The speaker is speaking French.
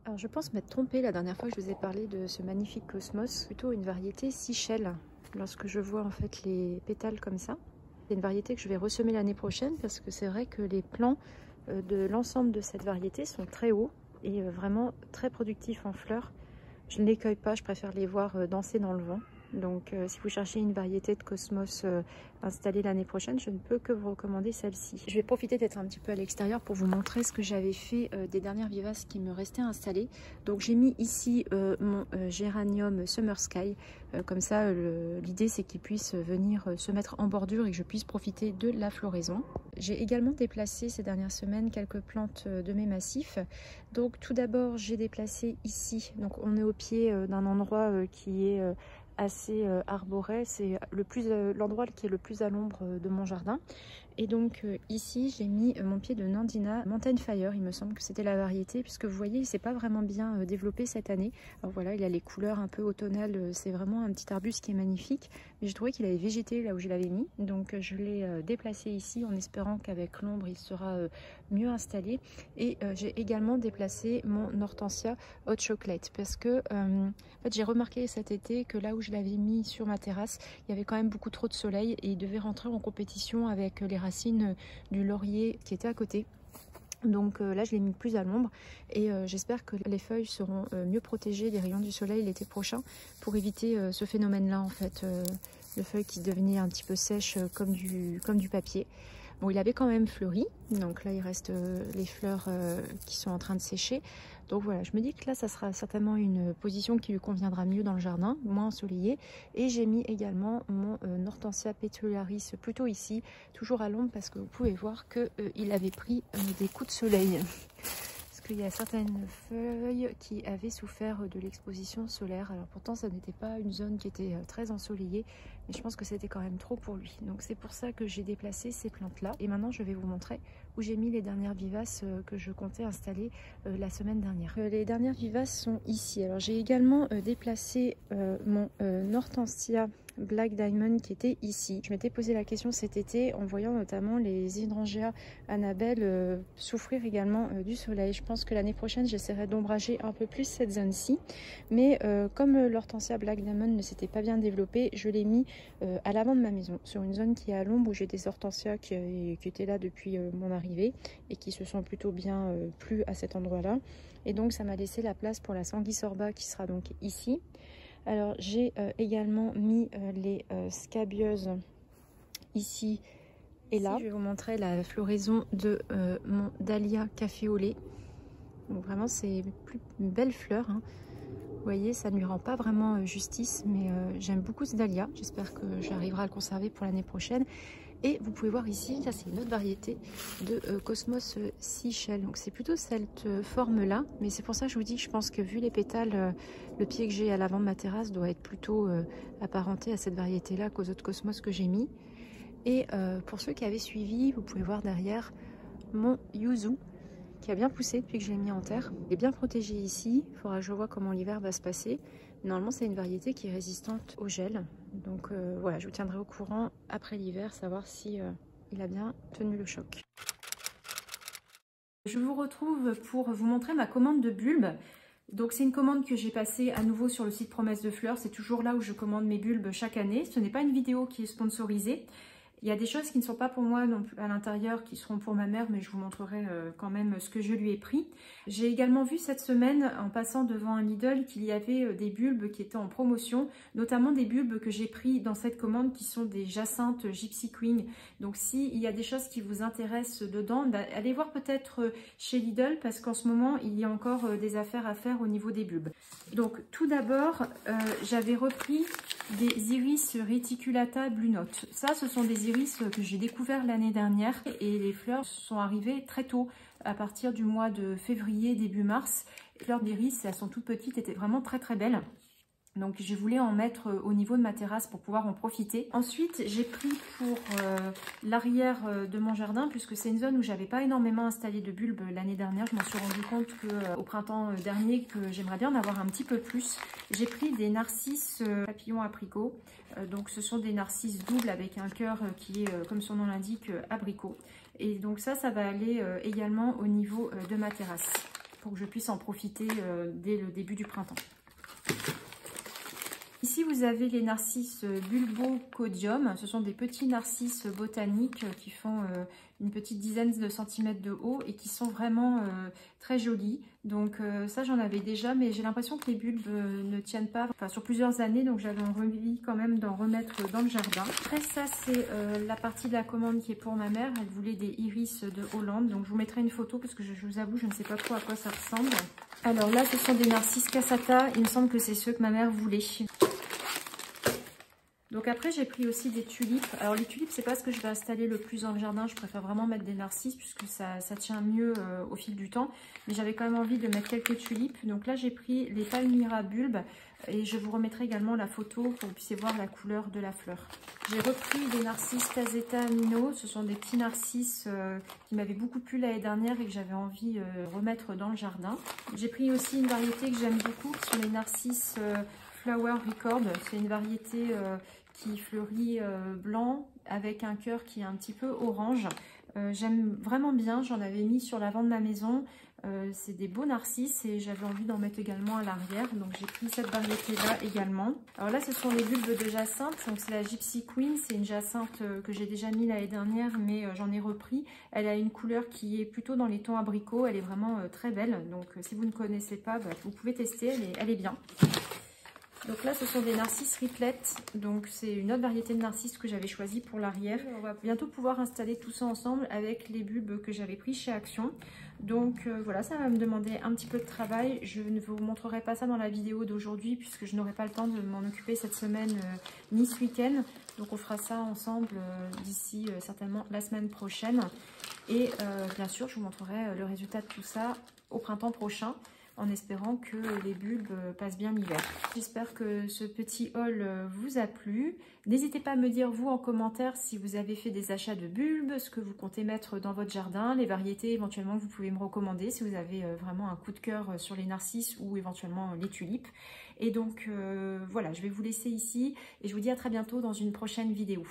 Alors je pense m'être trompée la dernière fois que je vous ai parlé de ce magnifique cosmos, plutôt une variété Seychelles. Lorsque je vois en fait les pétales comme ça, c'est une variété que je vais ressemer l'année prochaine parce que c'est vrai que les plants de l'ensemble de cette variété sont très hauts et vraiment très productifs en fleurs. Je ne les cueille pas, je préfère les voir danser dans le vent. Donc si vous cherchez une variété de cosmos installée l'année prochaine, je ne peux que vous recommander celle-ci. Je vais profiter d'être un petit peu à l'extérieur pour vous montrer ce que j'avais fait des dernières vivaces qui me restaient installées. Donc j'ai mis ici mon géranium Summer Sky. Comme ça, l'idée c'est qu'il puisse venir se mettre en bordure et que je puisse profiter de la floraison. J'ai également déplacé ces dernières semaines quelques plantes de mes massifs. Donc tout d'abord j'ai déplacé ici, donc on est au pied d'un endroit qui est assez arboré, c'est l'endroit qui est le plus à l'ombre de mon jardin. Et donc ici j'ai mis mon pied de Nandina Mountain Fire, il me semble que c'était la variété, puisque vous voyez il s'est pas vraiment bien développé cette année. Alors voilà, il a les couleurs un peu automnales, c'est vraiment un petit arbuste qui est magnifique, mais je trouvais qu'il avait végété là où je l'avais mis, donc je l'ai déplacé ici en espérant qu'avec l'ombre il sera mieux installé. Et j'ai également déplacé mon hortensia hot chocolate parce que en fait, j'ai remarqué cet été que là où je l'avais mis sur ma terrasse, il y avait quand même beaucoup trop de soleil et il devait rentrer en compétition avec les racines du laurier qui était à côté. Donc là je l'ai mis plus à l'ombre et j'espère que les feuilles seront mieux protégées des rayons du soleil l'été prochain pour éviter ce phénomène là en fait, de feuilles qui devenaient un petit peu sèches comme du papier. Bon, il avait quand même fleuri, donc là il reste les fleurs qui sont en train de sécher. Donc voilà, je me dis que là ça sera certainement une position qui lui conviendra mieux dans le jardin, moins ensoleillé. Et j'ai mis également mon hortensia petularis plutôt ici, toujours à l'ombre parce que vous pouvez voir qu'il avait pris des coups de soleil. Parce qu'il y a certaines feuilles qui avaient souffert de l'exposition solaire. Alors pourtant ça n'était pas une zone qui était très ensoleillée, mais je pense que c'était quand même trop pour lui. Donc c'est pour ça que j'ai déplacé ces plantes là. Et maintenant je vais vous montrer où j'ai mis les dernières vivaces que je comptais installer la semaine dernière. Les dernières vivaces sont ici. Alors j'ai également déplacé mon hortensia Black Diamond qui était ici. Je m'étais posé la question cet été en voyant notamment les hydrangeas Annabelle souffrir également du soleil. Je pense que l'année prochaine j'essaierai d'ombrager un peu plus cette zone-ci, mais comme l'hortensia Black Diamond ne s'était pas bien développée, je l'ai mis à l'avant de ma maison, sur une zone qui est à l'ombre où j'ai des hortensias qui étaient là depuis mon arrivée et qui se sont plutôt bien plu à cet endroit-là. Et donc ça m'a laissé la place pour la Sanguisorba qui sera donc ici. Alors j'ai également mis les scabieuses ici et là. Ici, je vais vous montrer la floraison de mon dahlia café au lait. Donc vraiment c'est une belle fleur, hein. Vous voyez, ça ne lui rend pas vraiment justice, mais j'aime beaucoup ce dahlia. J'espère que j'arriverai à le conserver pour l'année prochaine. Et vous pouvez voir ici, ça c'est une autre variété de Cosmos Seychelles. Donc c'est plutôt cette forme-là, mais c'est pour ça que je vous dis que je pense que vu les pétales, le pied que j'ai à l'avant de ma terrasse doit être plutôt apparenté à cette variété-là qu'aux autres Cosmos que j'ai mis. Et pour ceux qui avaient suivi, vous pouvez voir derrière mon yuzu qui a bien poussé depuis que je l'ai mis en terre. Il est bien protégé ici, il faudra que je vois comment l'hiver va se passer. Normalement c'est une variété qui est résistante au gel. Donc voilà, je vous tiendrai au courant après l'hiver, savoir si il a bien tenu le choc. Je vous retrouve pour vous montrer ma commande de bulbes. Donc c'est une commande que j'ai passée à nouveau sur le site Promesse de Fleurs. C'est toujours là où je commande mes bulbes chaque année. Ce n'est pas une vidéo qui est sponsorisée. Il y a des choses qui ne sont pas pour moi non plus à l'intérieur, qui seront pour ma mère, mais je vous montrerai quand même ce que je lui ai pris. J'ai également vu cette semaine, en passant devant un Lidl, qu'il y avait des bulbes qui étaient en promotion, notamment des bulbes que j'ai pris dans cette commande qui sont des jacinthes Gypsy Queen. Donc s'il y a des choses qui vous intéressent dedans, allez voir peut-être chez Lidl, parce qu'en ce moment, il y a encore des affaires à faire au niveau des bulbes. Donc tout d'abord, j'avais repris des iris reticulata Blue Note. Ça, ce sont des iris que j'ai découvert l'année dernière et les fleurs sont arrivées très tôt, à partir du mois de février, début mars. Les fleurs d'iris, elles sont toutes petites, étaient vraiment très très belles. Donc je voulais en mettre au niveau de ma terrasse pour pouvoir en profiter. Ensuite j'ai pris pour l'arrière de mon jardin, puisque c'est une zone où j'avais pas énormément installé de bulbes l'année dernière. Je m'en suis rendu compte qu'au printemps dernier que j'aimerais bien en avoir un petit peu plus. J'ai pris des narcisses papillons abricot. Donc ce sont des narcisses doubles avec un cœur qui est comme son nom l'indique abricot. Et donc ça va aller également au niveau de ma terrasse. pour que je puisse en profiter dès le début du printemps. Ici, vous avez les narcisses bulbocodium. Ce sont des petits narcisses botaniques qui font une petite dizaine de centimètres de haut et qui sont vraiment très jolis. Donc ça, j'en avais déjà, mais j'ai l'impression que les bulbes ne tiennent pas sur plusieurs années. Donc j'avais envie quand même d'en remettre dans le jardin. Après ça, c'est la partie de la commande qui est pour ma mère. Elle voulait des iris de Hollande. Donc je vous mettrai une photo parce que je vous avoue, je ne sais pas trop à quoi ça ressemble. Alors là, ce sont des narcisses cassata. Il me semble que c'est ceux que ma mère voulait. Donc après, j'ai pris aussi des tulipes. Alors les tulipes, c'est pas ce que je vais installer le plus dans le jardin. Je préfère vraiment mettre des narcisses puisque ça tient mieux au fil du temps. Mais j'avais quand même envie de mettre quelques tulipes. Donc là, j'ai pris les Palmyra bulbes. Et je vous remettrai également la photo pour que vous puissiez voir la couleur de la fleur. J'ai repris des narcisses Tazeta Mino. Ce sont des petits narcisses qui m'avaient beaucoup plu l'année dernière et que j'avais envie de remettre dans le jardin. J'ai pris aussi une variété que j'aime beaucoup, qui sont les narcisses Flower Record. C'est une variété qui fleurit blanc avec un cœur qui est un petit peu orange. J'aime vraiment bien, j'en avais mis sur l'avant de ma maison. C'est des beaux narcisses et j'avais envie d'en mettre également à l'arrière. Donc j'ai pris cette variété-là également. Alors là, ce sont les bulbes de jacinthe. Donc c'est la Gypsy Queen. C'est une jacinthe que j'ai déjà mis l'année dernière, mais j'en ai repris. Elle a une couleur qui est plutôt dans les tons abricots. Elle est vraiment très belle. Donc si vous ne connaissez pas, vous pouvez tester. Elle est bien. Donc là, ce sont des narcisses riplettes. Donc c'est une autre variété de narcisses que j'avais choisie pour l'arrière. On va bientôt pouvoir installer tout ça ensemble avec les bulbes que j'avais pris chez Action. Donc voilà, ça va me demander un petit peu de travail. Je ne vous montrerai pas ça dans la vidéo d'aujourd'hui puisque je n'aurai pas le temps de m'en occuper cette semaine ni ce week-end. Donc on fera ça ensemble d'ici certainement la semaine prochaine. Et bien sûr, je vous montrerai le résultat de tout ça au printemps prochain, en espérant que les bulbes passent bien l'hiver. J'espère que ce petit haul vous a plu. N'hésitez pas à me dire, vous, en commentaire, si vous avez fait des achats de bulbes, ce que vous comptez mettre dans votre jardin, les variétés éventuellement que vous pouvez me recommander, si vous avez vraiment un coup de cœur sur les narcisses ou éventuellement les tulipes. Et donc, voilà, je vais vous laisser ici et je vous dis à très bientôt dans une prochaine vidéo.